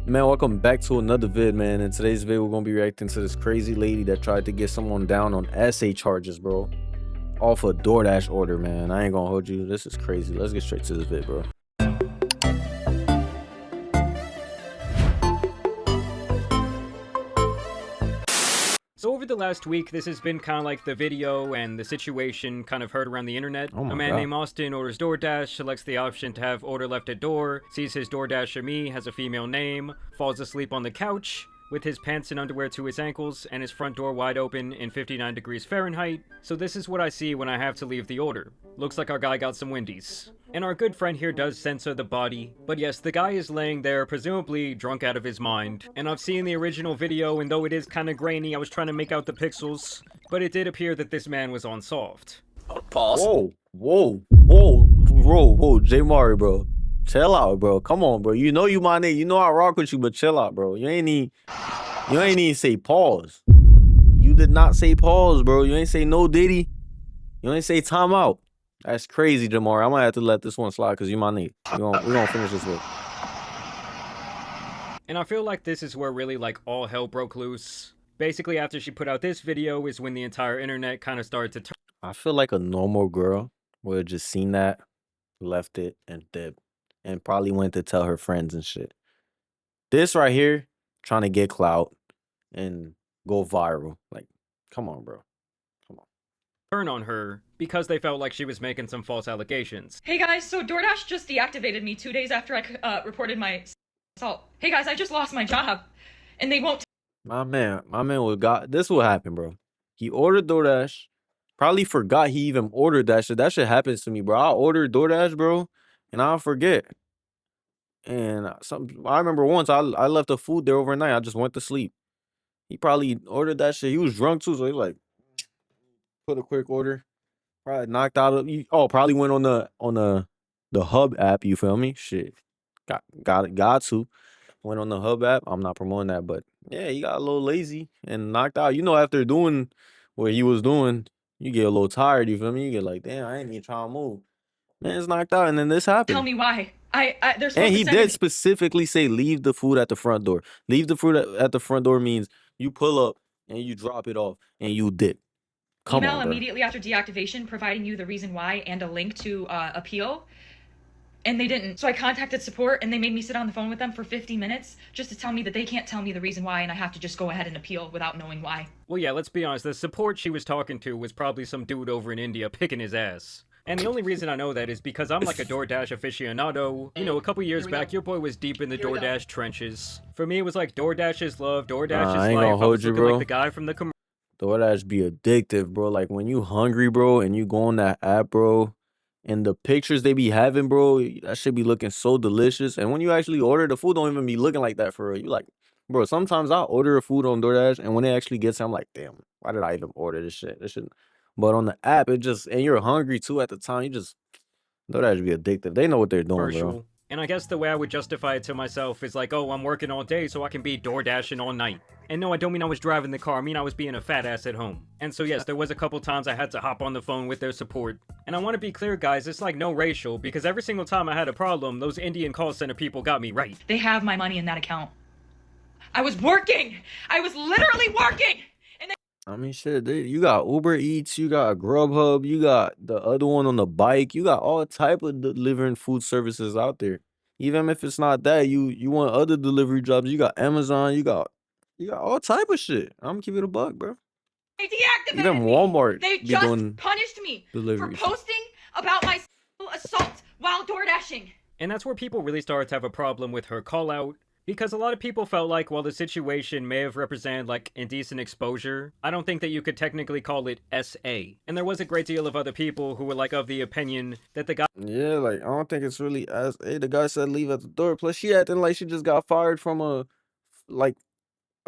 Man, welcome back to another vid, man. In today's video, we're gonna be reacting to this crazy lady that tried to get someone down on essay charges, bro. Off a DoorDash order, man. I ain't gonna hold you. This is crazy. Let's get straight to this vid, bro. So over the last week, this has been kind of like the video and the situation kind of heard around the internet. A man named Austin orders DoorDash, selects the option to have order left at door, sees his DoorDasher me has a female name, falls asleep on the couch with his pants and underwear to his ankles and his front door wide open in 59 degrees Fahrenheit. So this is what I see when I have to leave the order. Looks like our guy got some Wendy's. And our good friend here does censor the body, but yes, the guy is laying there, presumably drunk out of his mind. And I've seen the original video, and though it is kinda grainy, I was trying to make out the pixels, but it did appear that this man was unsolved. Pause. Whoa, J Mari, bro. Chill out, bro. Come on, bro. You know you my nigga. You know I rock with you, but chill out, bro. You ain't even say pause. You did not say pause, bro. You ain't say no Diddy. You ain't say time out. That's crazy, Jamar. I might have to let this one slide because you my nigga. We gonna finish this with. And I feel like this is where really like all hell broke loose. Basically, after she put out this video is when the entire internet kind of started to turn. I feel like a normal girl would have just seen that, left it, and dipped. And probably went to tell her friends and shit. This right here, trying to get clout and go viral. Like, come on, bro. Come on. Turn on her because they felt like she was making some false allegations. Hey guys, so DoorDash just deactivated me 2 days after I reported my assault. Hey guys, I just lost my job, and they won't. My man got this. What happened, bro? He ordered DoorDash. Probably forgot he even ordered that shit. That shit happens to me, bro. I ordered DoorDash, bro, and I'll forget. And I remember once I left the food there overnight. I just went to sleep. He probably ordered that shit. He was drunk too, so he like put a quick order. Probably knocked out of. Probably went on the Hub app. You feel me? Shit, got to. Went on the Hub app. I'm not promoting that, but yeah, he got a little lazy and knocked out. You know, after doing what he was doing, you get a little tired. You feel me? You get like, damn, I ain't even trying to move. Man's knocked out, and then this happened. Tell me why. There's. And he did specifically say leave the food at the front door. Leave the food at the front door means you pull up and you drop it off and you dip. Come on, bro. Immediately after deactivation, providing you the reason why and a link to appeal, and they didn't. So I contacted support, and they made me sit on the phone with them for 50 minutes just to tell me that they can't tell me the reason why, and I have to just go ahead and appeal without knowing why. Well, yeah, let's be honest. The support she was talking to was probably some dude over in India picking his ass. And the only reason I know that is because I'm like a DoorDash aficionado. You know, a couple years back, your boy was deep in the DoorDash trenches. For me, it was like DoorDash is love, DoorDash is life. I was looking like the guy from the commercial. DoorDash be addictive, bro. Like when you hungry, bro, and you go on that app, bro, and the pictures they be having, bro, that should be looking so delicious. And when you actually order, the food don't even be looking like that for real. You like, bro, sometimes I order a food on DoorDash, and when it actually gets, I'm like, damn, why did I even order this shit? This shouldn't. But on the app, it just, and you're hungry too at the time, you just, DoorDash be addictive. They know what they're doing, bro. And I guess the way I would justify it to myself is like, oh, I'm working all day so I can be DoorDashing all night. And no, I don't mean I was driving the car, I mean I was being a fat ass at home. And so yes, there was a couple times I had to hop on the phone with their support. And I want to be clear, guys, it's like no racial, because every single time I had a problem, those Indian call center people got me right. They have my money in that account. I was working! I was literally working! I mean, shit, you got Uber Eats, you got Grubhub, you got the other one on the bike, you got all type of delivering food services out there. Even if it's not that, you want other delivery jobs, you got Amazon, you got all type of shit. I'm gonna keep it a buck, bro. They deactivated Even Walmart. They just punished me for posting about my assault while DoorDashing. And that's where people really started to have a problem with her call out. Because a lot of people felt like while the situation may have represented like indecent exposure, I don't think that you could technically call it SA. And there was a great deal of other people who were like of the opinion that the guy— Yeah, like I don't think it's really SA. The guy said leave at the door. Plus she acting like she just got fired from a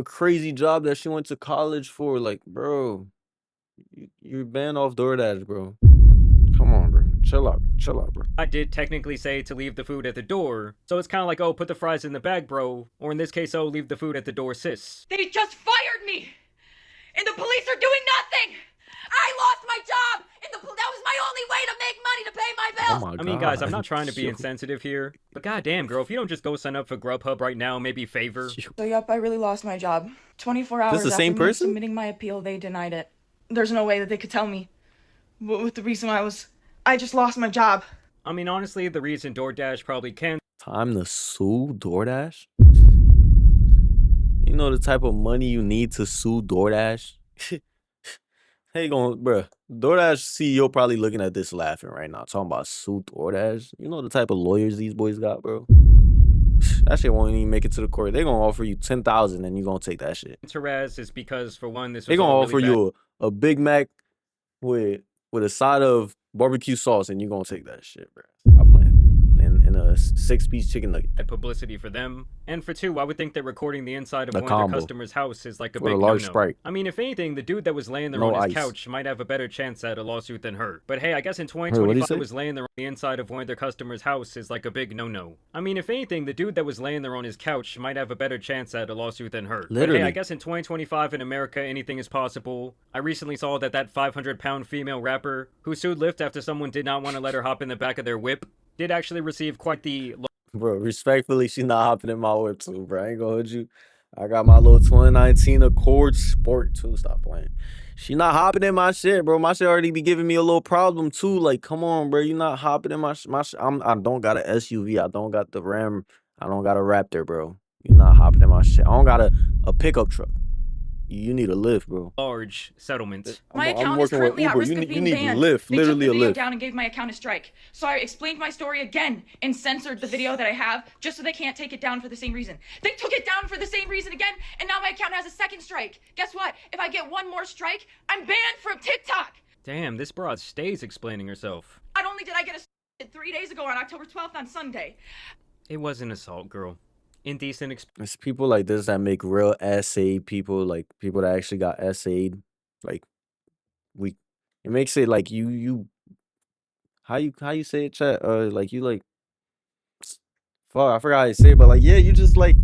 crazy job that she went to college for. Like, bro, you're banned off DoorDash, bro. Come on, bro. Chill out, bro. I did technically say to leave the food at the door, so it's kind of like, oh, put the fries in the bag, bro. Or in this case, oh, leave the food at the door, sis. They just fired me! And the police are doing nothing! I lost my job, and that was my only way to make money to pay my bills. Oh my I mean, guys, I'm God. not trying to be insensitive here, but goddamn, girl, if you don't just go sign up for Grubhub right now, maybe favor. So yep, I really lost my job. 24 hours the after same me person? submitting my appeal, they denied it. There's no way that they could tell me what the reason why I just lost my job. I mean, honestly, the reason DoorDash probably can. Time to sue DoorDash? You know the type of money you need to sue DoorDash? Hey, bruh. DoorDash CEO probably looking at this laughing right now, talking about sue DoorDash. You know the type of lawyers these boys got, bro? That shit won't even make it to the court. They gonna offer you $10,000 and you gonna take that shit. Therese is because, for one, this was They gonna all offer really you a Big Mac with a side of barbecue sauce and you gonna take that shit, bro. Stop playing. In a 6-piece chicken nugget. bad publicity for them. And for two, I would think that recording the inside of The one of combo. their customers' house is like a With a big large no-no. Sprite. I mean, if anything, the dude that was laying there No on his ice. couch might have a better chance at a lawsuit than her. But hey, I guess in what'd he 2025, say? it was laying there on the inside of one of their customers' house is like a big no-no. I mean, if anything, the dude that was laying there on his couch might have a better chance at a lawsuit than her. But Literally. hey, I guess in 2025 in America, anything is possible. I recently saw that 500-pound female rapper who sued Lyft after someone did not want to let her hop in the back of their whip did actually receive quite the Bro, respectfully, she's not hopping in my whip too, bro. I ain't gonna hold you. I got my little 2019 Accord Sport too. Stop playing. She not hopping in my shit, bro. My shit already be giving me a little problem too. Like, come on, bro. You not hopping in my shit. I don't got an SUV. I don't got the Ram. I don't got a Raptor, bro. You not hopping in my shit. I don't got a pickup truck. You need a lift, bro. large settlement. My I'm account is working with currently at Uber. risk You of need- you being need banned. Lyft, They literally took a the video Lyft. down and gave my account a strike. So I explained my story again and censored the video that I have just so they can't take it down for the same reason. They took it down for the same reason again, and now my account has a second strike. Guess what? If I get one more strike, I'm banned from TikTok. Damn, this broad stays explaining herself. Not only did I get a 3 days ago on October 12th on Sunday. It was an assault, girl. Indecent It's people like this that make real essay people, like people that actually got essayed. Like it makes it like you how you say it, chat? Like you like fuck, I forgot how you say it, but like yeah, you just like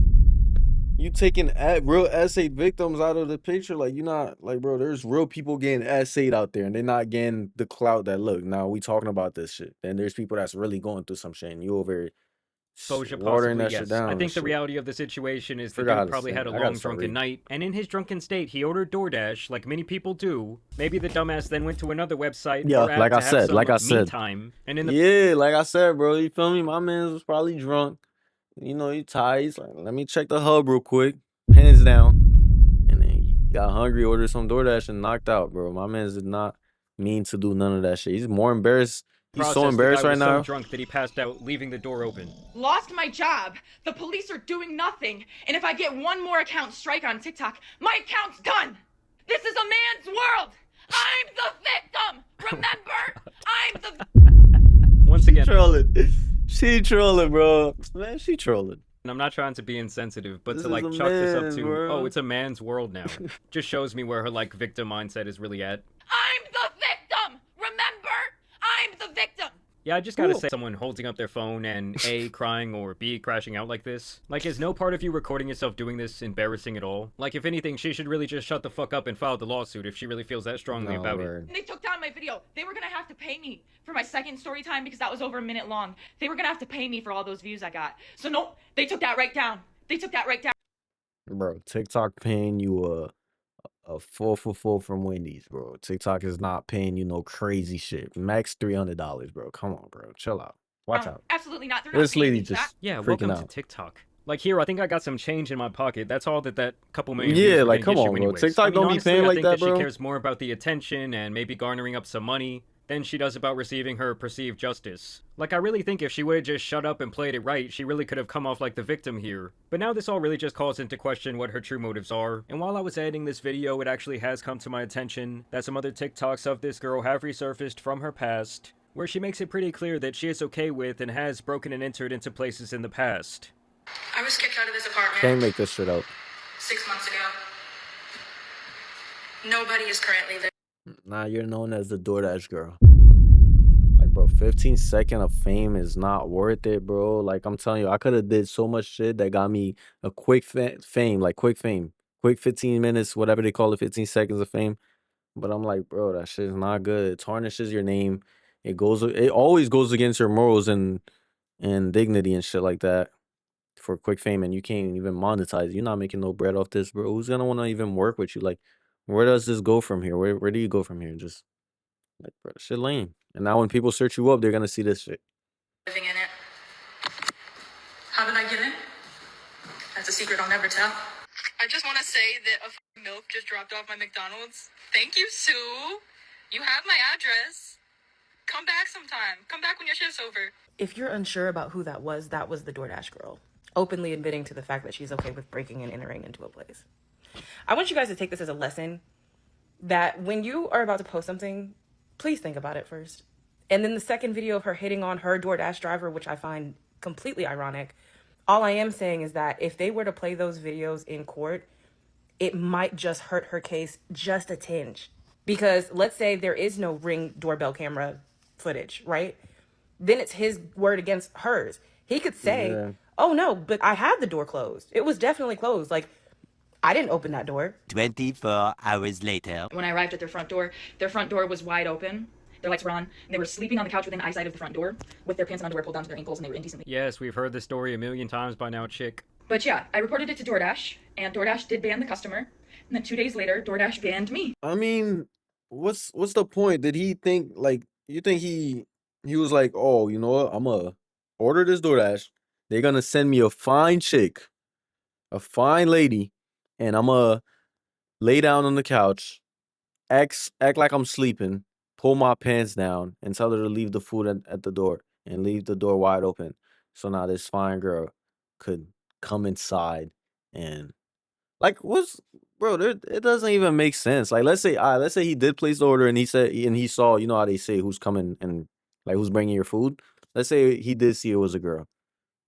you taking real essay victims out of the picture. Like you not like, bro, there's real people getting essayed out there and they're not getting the clout that look. Now we talking about this shit. Then there's people that's really going through some shit and you over here exposure, watering possibly, that yes. shit down. I and think the shit. reality of the situation is the Forgot how dude to probably say had it. a I gotta long start drunken reading. night, and in his drunken state, he ordered DoorDash, like many people do. Maybe the dumbass then went to another website Yeah, or app like to I have said, some like I me said. time, and in the Yeah, like I said, bro, you feel me? My man was probably drunk. You know, he tired. He's like, let me check the hub real quick. Pants down. And then he got hungry, ordered some DoorDash and knocked out, bro. My man did not mean to do none of that shit. He's more embarrassed. He's so process, embarrassed the guy right was now. so drunk that he passed out, leaving the door open. Lost my job. The police are doing nothing. And if I get one more account strike on TikTok, my account's done. This is a man's world. I'm the victim. Remember? I'm the Once again, Trolling. She trolling, bro. Man, she trolling. and I'm not trying to be insensitive, but This to is like a chuck this up man's to, world. oh, it's a man's world now. Just shows me where her like victim mindset is really at. I'm the victim. Remember? I'm the victim. Yeah, I just gotta Cool. say, someone holding up their phone and A, crying, or B, crashing out like this. Like, is no part of you recording yourself doing this embarrassing at all? Like, if anything, she should really just shut the fuck up and file the lawsuit if she really feels that strongly No, about word. And they took down my video. They were gonna have to pay me for my second story time because that was over a minute long. They were gonna have to pay me for all those views I got. So no, they took that right down. They took that right down. Bro, TikTok paying you a 4 for 4 from Wendy's, bro. TikTok is not paying you no crazy shit. Max $300, bro. Come on, bro. Chill out. Watch out. Absolutely not. They're not This paying lady me for that. just Yeah, freaking welcome to out. TikTok. Like, here, I think I got some change in my pocket. That's all that couple million Yeah, views were like, gonna come get you on, bro. anyways. TikTok I mean, don't be honestly, paying I like think that, she bro. cares more about the attention and maybe garnering up some money than she does about receiving her perceived justice. Like, I really think if she would have just shut up and played it right, she really could have come off like the victim here. But now this all really just calls into question what her true motives are. And while I was editing this video, it actually has come to my attention that some other TikToks of this girl have resurfaced from her past, where she makes it pretty clear that she is okay with and has broken and entered into places in the past. I was kicked out of this apartment Can't make this shit up. 6 months ago. Nobody is currently there. Nah, you're known as the DoorDash girl. Like, bro, 15 seconds of fame is not worth it, bro. Like, I'm telling you, I could have did so much shit that got me a quick fame, like quick fame. Quick 15 minutes, whatever they call it, 15 seconds of fame. But I'm like, bro, that shit is not good. It tarnishes your name. It always goes against your morals and dignity and shit like that for quick fame, and you can't even monetize. You're not making no bread off this, bro. Who's gonna want to even work with you? Like, where does this go from here? Where do you go from here? Just like, bro, shit lame. And now when people search you up, they're gonna see this shit. Living in it. How did I get in? That's a secret I'll never tell. I just want to say that a milk just dropped off my McDonald's. Thank you, Sue. You have my address. Come back sometime. Come back when your shift's over. If you're unsure about who that was the DoorDash girl, openly admitting to the fact that she's okay with breaking and entering into a place. I want you guys to take this as a lesson that when you are about to post something, please think about it first. And then the second video of her hitting on her DoorDash driver, which I find completely ironic, all I am saying is that if they were to play those videos in court, it might just hurt her case just a tinge. Because let's say there is no Ring doorbell camera footage, right? Then it's his word against hers. He could say, oh no, but I had the door closed. It was definitely closed. Like, I didn't open that door. 24 hours later. When I arrived at their front door was wide open. Their lights were on, and they were sleeping on the couch within eyesight of the front door with their pants and underwear pulled down to their ankles, and they were indecently. Yes, we've heard this story a million times by now, chick. But yeah, I reported it to DoorDash, and DoorDash did ban the customer. And then 2 days later, DoorDash banned me. I mean, what's the point? Did he think, like, you think he was like, oh, you know what? I'm gonna order this DoorDash. They're gonna send me a fine chick, a fine lady, and I'm gonna lay down on the couch, act like I'm sleeping, pull my pants down, and tell her to leave the food at the door and leave the door wide open. So now this fine girl could come inside and, like, bro, it doesn't even make sense. Like, let's say he did place the order and he saw, you know how they say who's coming and like who's bringing your food. Let's say he did see it was a girl.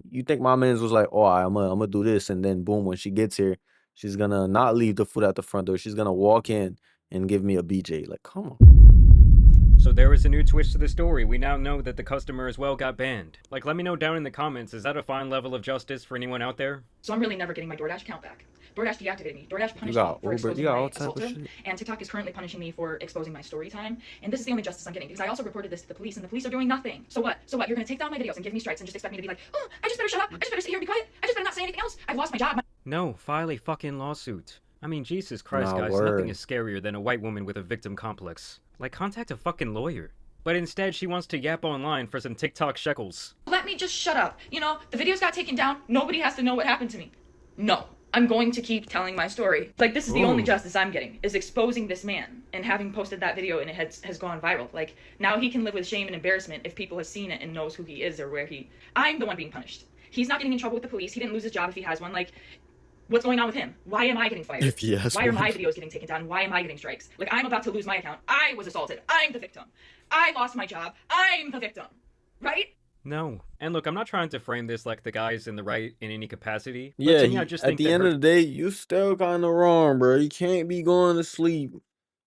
You think my man's was like, oh, I'm gonna do this, and then boom, when she gets here, she's gonna not leave the food at the front door. She's gonna walk in and give me a BJ. Like, come on. So there is a new twist to the story. We now know that the customer as well got banned. Like, let me know down in the comments, is that a fine level of justice for anyone out there? So I'm really never getting my DoorDash account back. DoorDash deactivated me. DoorDash punished got me for Uber, exposing you got my all type of assaulter, shit. and TikTok is currently punishing me for exposing my story time. And this is the only justice I'm getting because I also reported this to the police, and the police are doing nothing. So what? So what? You're gonna take down my videos and give me strikes and just expect me to be like, oh, I just better shut up. I just better sit here and be quiet. I just better not say anything else. I've lost my job. No, file a fucking lawsuit. I mean, Jesus Christ, Nah, guys, word. nothing is scarier than a white woman with a victim complex. Like, contact a fucking lawyer. But instead, she wants to yap online for some TikTok shekels. Let me just shut up. You know, the videos got taken down. Nobody has to know what happened to me. No. I'm going to keep telling my story. Like, this is the only justice I'm getting, is exposing this man and having posted that video and it has gone viral. Like, now he can live with shame and embarrassment if people have seen it and knows who he is or where I'm the one being punished. He's not getting in trouble with the police. He didn't lose his job if he has one. Like, what's going on with him? Why am I getting fired? If he has Why are one. my videos getting taken down? Why am I getting strikes? Like, I'm about to lose my account. I was assaulted. I'm the victim. I lost my job. I'm the victim. Right? No. And look, I'm not trying to frame this like the guy's in the right in any capacity. But Yeah, to me, I just at think the that end of the day, you still kind of wrong, bro. You can't be going to sleep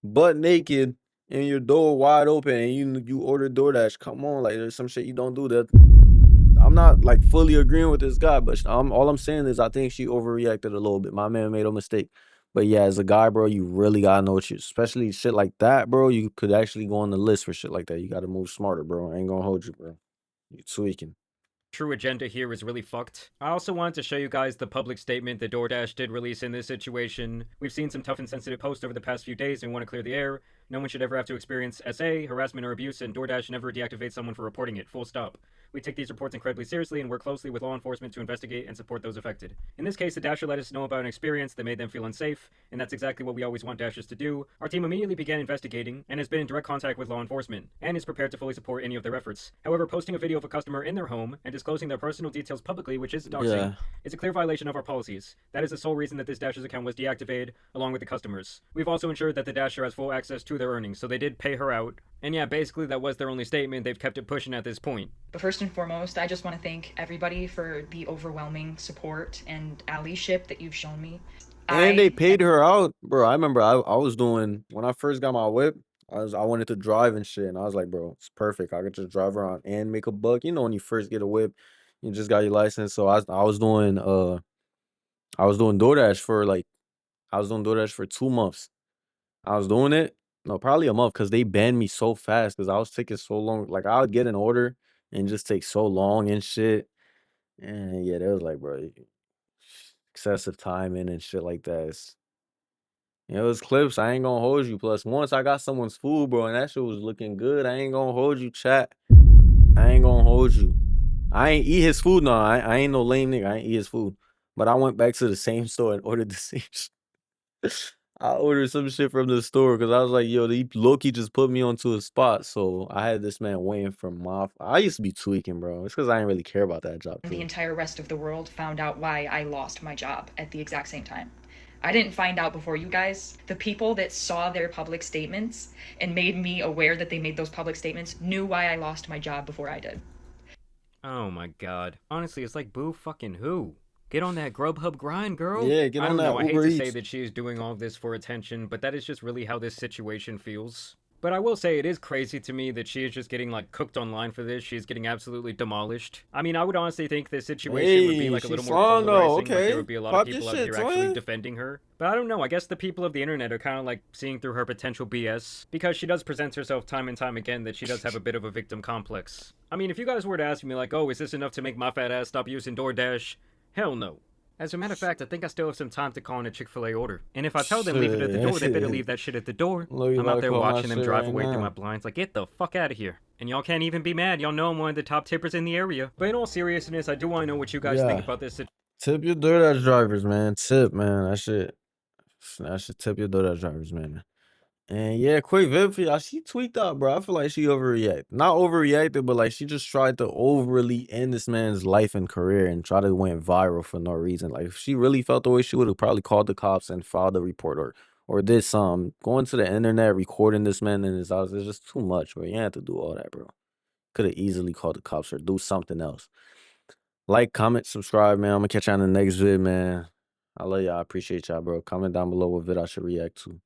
butt naked and your door wide open and you order DoorDash. Come on, like, there's some shit you don't do that. I'm not like fully agreeing with this guy, but all I'm saying is I think she overreacted a little bit. My man made a mistake. But yeah, as a guy, bro, you really gotta know what especially shit like that, bro. You could actually go on the list for shit like that. You gotta move smarter, bro. I ain't gonna hold you, bro. You tweaking. true agenda here is really fucked. I also wanted to show you guys the public statement that DoorDash did release in this situation. We've seen some tough and sensitive posts over the past few days and we want to clear the air. No one should ever have to experience SA, harassment, or abuse, and DoorDash never deactivates someone for reporting it, full stop. We take these reports incredibly seriously and work closely with law enforcement to investigate and support those affected. In this case, the Dasher let us know about an experience that made them feel unsafe, and that's exactly what we always want Dashers to do. Our team immediately began investigating and has been in direct contact with law enforcement, and is prepared to fully support any of their efforts. However, posting a video of a customer in their home and disclosing their personal details publicly, which is doxing, is a clear violation of our policies. That is the sole reason that this Dasher's account was deactivated, along with the customers. We've also ensured that the Dasher has full access to their earnings, so they did pay her out. And yeah, basically that was their only statement. They've kept it pushing at this point. But first and foremost, I just want to thank everybody for the overwhelming support and allyship that you've shown me. And they paid her out, bro. I remember I was doing, when I first got my whip, I wanted to drive and shit, and I was like, bro, it's perfect. I could just drive around and make a buck. You know, when you first get a whip, you just got your license. So I was doing DoorDash for 2 months. I was doing it. No, probably a month because they banned me so fast because I was taking so long. Like I would get an order and just take so long and shit. And yeah, they was like, bro, excessive timing and shit like that. It was clips. I ain't gonna hold you. Plus, once I got someone's food, bro, and that shit was looking good. I ain't gonna hold you, chat. I ain't gonna hold you. I ain't eat his food. No, I ain't no lame nigga. I ain't eat his food. But I went back to the same store and ordered the same shit. I ordered some shit from the store because I was like, yo, Loki just put me onto a spot. So I had this man waiting for my. I used to be tweaking, bro. It's because I didn't really care about that job. The entire rest of the world found out why I lost my job at the exact same time. I didn't find out before you guys. The people that saw their public statements and made me aware that they made those public statements knew why I lost my job before I did. Oh my god. Honestly, it's like boo fucking who? Get on that Grubhub grind, girl. Yeah, get on that I hate Uber to Eats. say that she is doing all this for attention, but that is just really how this situation feels. But I will say it is crazy to me that she is just getting like cooked online for this. She's getting absolutely demolished. I mean, I would honestly think this situation would be like a little more polarizing. Like there would be a lot of people out here actually defending her. But I don't know. I guess the people of the internet are kind of like seeing through her potential BS because she does present herself time and time again that she does have a bit of a victim complex. I mean, if you guys were to ask me like, oh, is this enough to make my fat ass stop using DoorDash? Hell no. As a matter of fact, I think I still have some time to call in a Chick-fil-A order. And if I tell them leave it at the door, they better leave that shit at the door. I'm out there watching them drive away through my blinds like, get the fuck out of here. And y'all can't even be mad. Y'all know I'm one of the top tippers in the area. But in all seriousness, I do want to know what you guys think about this. Tip your DoorDash drivers, man. Tip, man. That shit tip your DoorDash drivers, man. And yeah, quick vid for y'all. She tweaked out, bro. I feel like she overreacted. Not overreacted, but like she just tried to overly end this man's life and career and try to went viral for no reason. Like if she really felt the way, she would have probably called the cops and filed a report or did something. Going to the internet, recording this man in his house is just too much, bro. You ain't have to do all that, bro. Could have easily called the cops or do something else. Like, comment, subscribe, man. I'm gonna catch y'all in the next vid, man. I love y'all. I appreciate y'all, bro. Comment down below what vid I should react to.